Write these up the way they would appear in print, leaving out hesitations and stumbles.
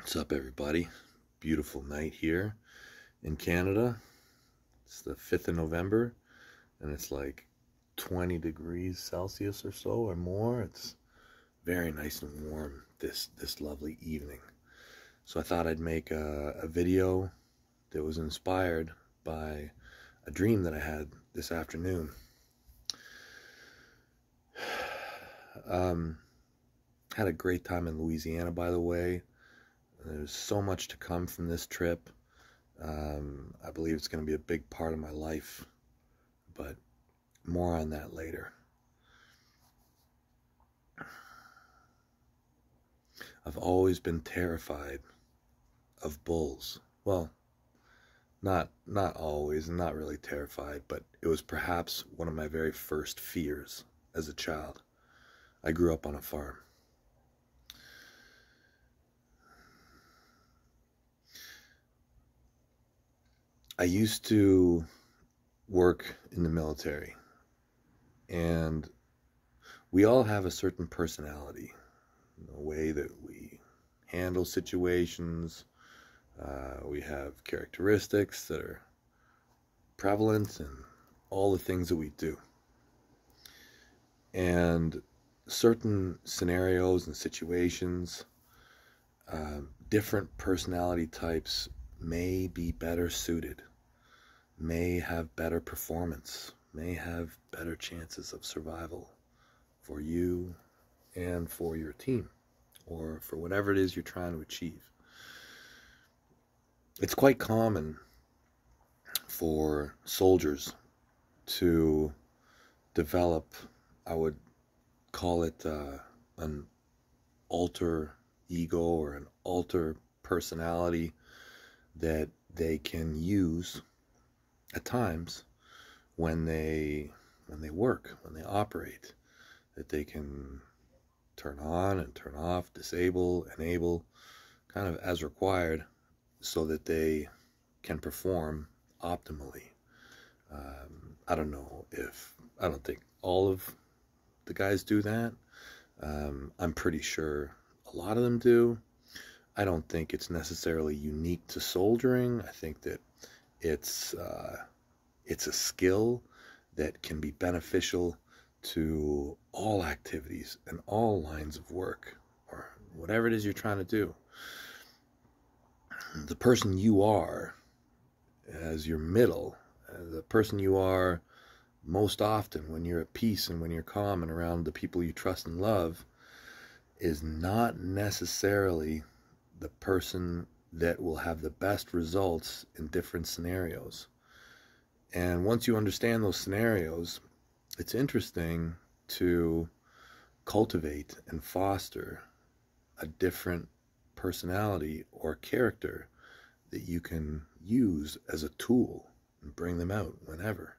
What's up, everybody? Beautiful night here in Canada. It's the 5th of November, and it's like 20 degrees Celsius or so or more. It's very nice and warm this lovely evening. So I thought I'd make a video that was inspired by a dream that I had this afternoon. Had a great time in Louisiana, by the way. There's so much to come from this trip. I believe it's going to be a big part of my life, but more on that later. I've always been terrified of bulls. Well, not always, not really terrified, but it was perhaps one of my very first fears as a child. I grew up on a farm. I used to work in the military, and we all have a certain personality, a way that we handle situations. We have characteristics that are prevalent in all the things that we do. And certain scenarios and situations, different personality types may be better suited, may have better performance, may have better chances of survival for you and for your team, or for whatever it is you're trying to achieve. It's quite common for soldiers to develop, I would call it an alter ego or an alter personality that they can use at times when they work, when they operate, that they can turn on and turn off, disable, enable, kind of as required, so that they can perform optimally. I don't think all of the guys do that. I'm pretty sure a lot of them do. I don't think it's necessarily unique to soldiering. I think that it's a skill that can be beneficial to all activities and all lines of work, or whatever it is you're trying to do. The person you are as your middle, the person you are most often when you're at peace and when you're calm and around the people you trust and love, is not necessarily the person that will have the best results in different scenarios. And once you understand those scenarios, it's interesting to cultivate and foster a different personality or character that you can use as a tool and bring them out whenever.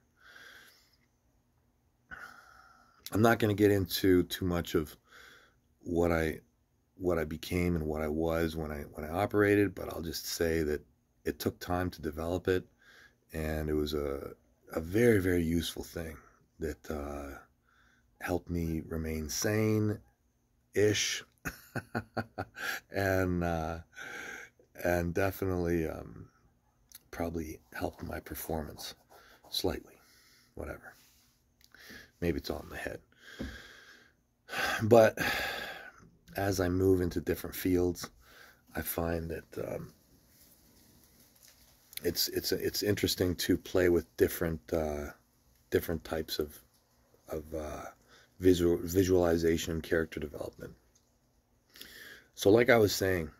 I'm not going to get into too much of what I became and what I was when I operated, but I'll just say that it took time to develop it, and it was a very, very useful thing that helped me remain sane-ish, and definitely probably helped my performance slightly. Whatever. Maybe it's all in my head. But as I move into different fields, I find that it's interesting to play with different types of visualization, character development. So, like I was saying,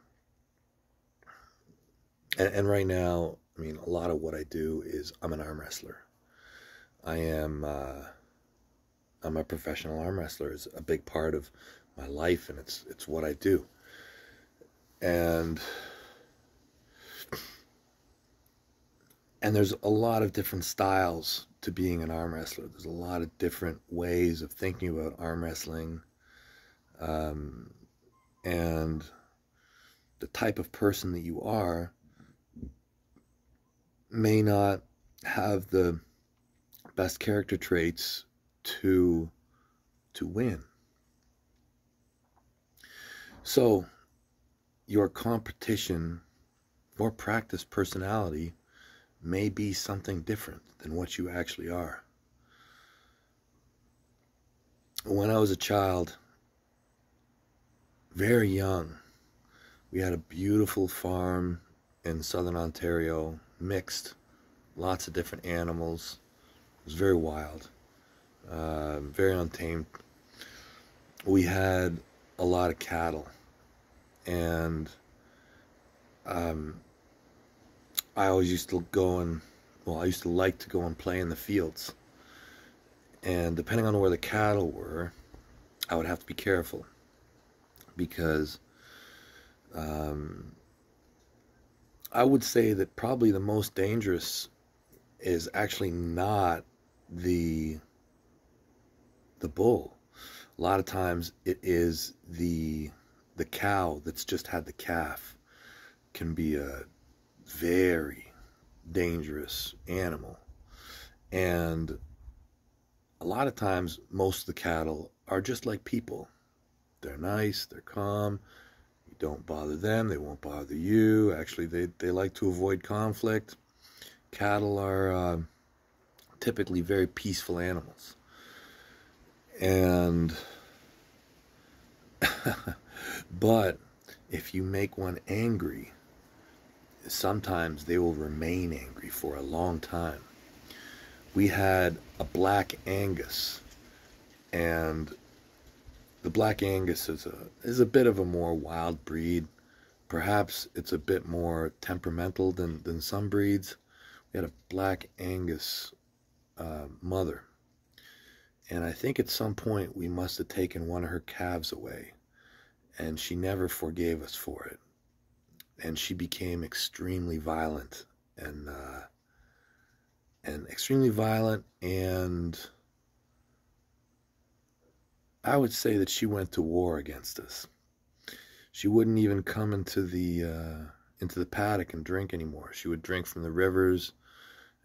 and right now, I mean, a lot of what I do is I'm an arm wrestler. I'm a professional arm wrestler. It's a big part of my life, and it's what I do. And there's a lot of different styles to being an arm wrestler. There's a lot of different ways of thinking about arm wrestling, and the type of person that you are may not have the best character traits to win. So your competition or practice personality may be something different than what you actually are. When I was a child, very young, we had a beautiful farm in southern Ontario, mixed, lots of different animals. It was very wild, very untamed. We had a lot of cattle, and I always used to I used to like to go and play in the fields. And depending on where the cattle were, I would have to be careful, because I would say that probably the most dangerous is actually not the bull. A lot of times it is the cow that's just had the calf. Can be a very dangerous animal. And a lot of times most of the cattle are just like people. They're nice, they're calm, you don't bother them, they won't bother you. Actually, they like to avoid conflict. Cattle are typically very peaceful animals. And but if you make one angry, sometimes they will remain angry for a long time. We had a Black Angus, and the Black Angus is a bit of a more wild breed. Perhaps it's a bit more temperamental than some breeds. We had a Black Angus mother, and I think at some point we must have taken one of her calves away, and she never forgave us for it. And she became extremely violent, and I would say that she went to war against us. She wouldn't even come into the paddock and drink anymore. She would drink from the rivers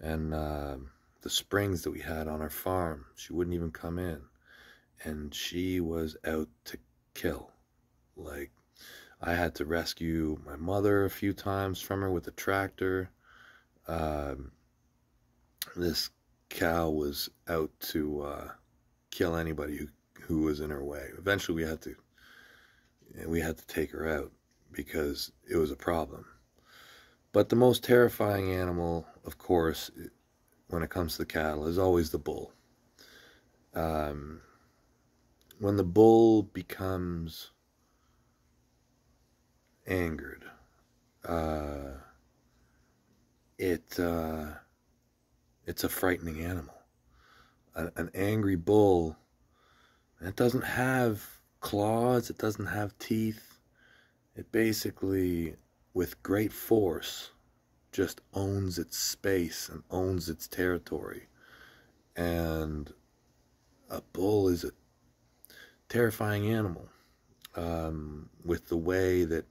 and the springs that we had on our farm. She wouldn't even come in, and she was out to kill. Like, I had to rescue my mother a few times from her with a tractor. This cow was out to kill anybody who was in her way. Eventually, we had to take her out because it was a problem. But the most terrifying animal, of course, when it comes to the cattle, is always the bull. When the bull becomes angered, it's a frightening animal. An angry bull, it doesn't have claws, it doesn't have teeth. It basically, with great force, just owns its space and owns its territory. And a bull is a terrifying animal, with the way that,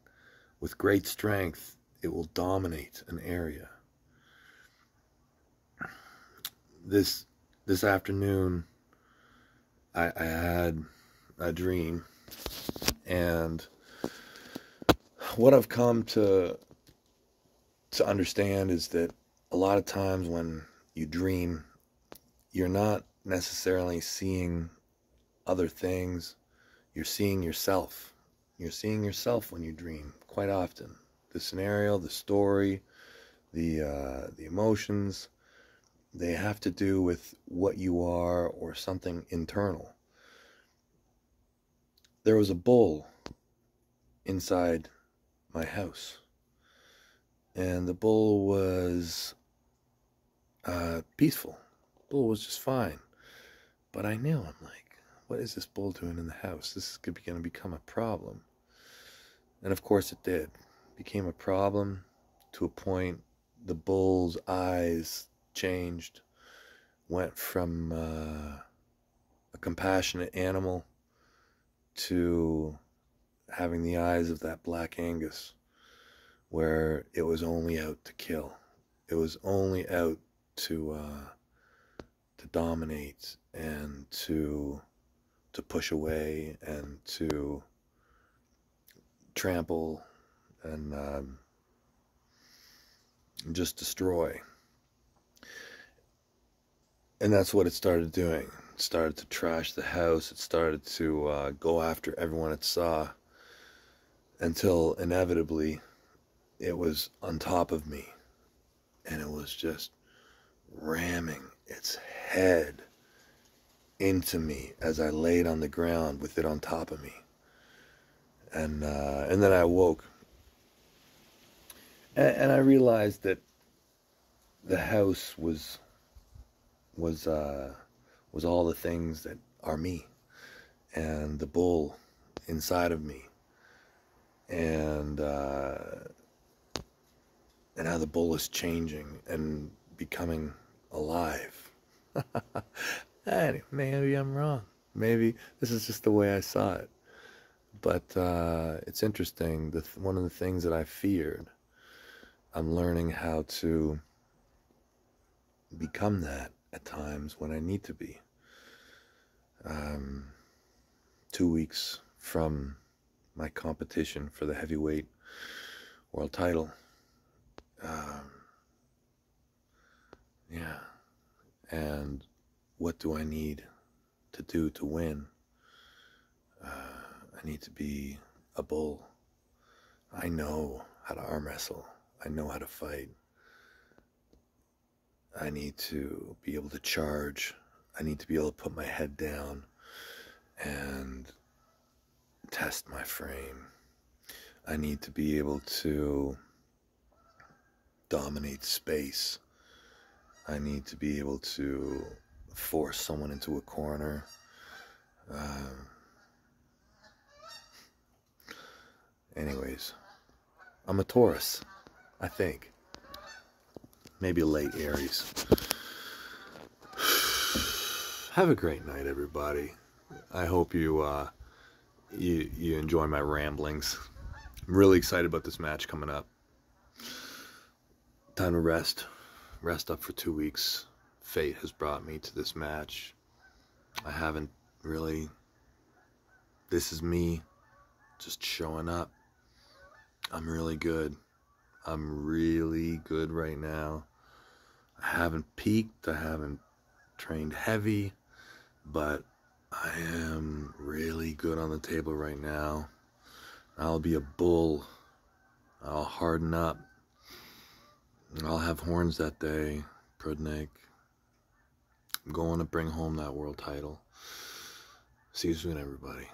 with great strength, it will dominate an area. This afternoon, I had a dream, and what I've come to understand is that a lot of times when you dream, you're not necessarily seeing other things. You're seeing yourself. You're seeing yourself when you dream quite often. The scenario, the story, the emotions, they have to do with what you are or something internal. There was a bull inside my house, and the bull was peaceful. The bull was just fine. But I knew, I'm like, what is this bull doing in the house? This is going to become a problem. And of course it did. It became a problem to a point. The bull's eyes changed, went from a compassionate animal to having the eyes of that Black Angus, where it was only out to kill. It was only out to dominate and to push away and to trample and just destroy. And that's what it started doing. It started to trash the house. It started to go after everyone it saw, until inevitably it was on top of me, and it was just ramming its head into me as I laid on the ground with it on top of me. And then I awoke, and I realized that the house was all the things that are me, and the bull inside of me, and how the bull is changing and becoming alive. Maybe I'm wrong. Maybe this is just the way I saw it. But it's interesting. One of the things that I feared, I'm learning how to become that at times when I need to be. 2 weeks from my competition for the heavyweight world title. Yeah. And what do I need to do to win? I need to be a bull. I know how to arm wrestle. I know how to fight. I need to be able to charge. I need to be able to put my head down and test my frame. I need to be able to dominate space. I need to be able to force someone into a corner. Anyways, I'm a Taurus, I think. Maybe a late Aries. Have a great night, everybody. I hope you enjoy my ramblings. I'm really excited about this match coming up. Time to rest up for 2 weeks. Fate has brought me to this match. I haven't really. This is me just showing up. I'm really good. I'm really good right now. I haven't peaked. I haven't trained heavy, but I am really good on the table right now. I'll be a bull. I'll harden up. I'll have horns that day, Prudnik. I'm going to bring home that world title. See you soon, everybody.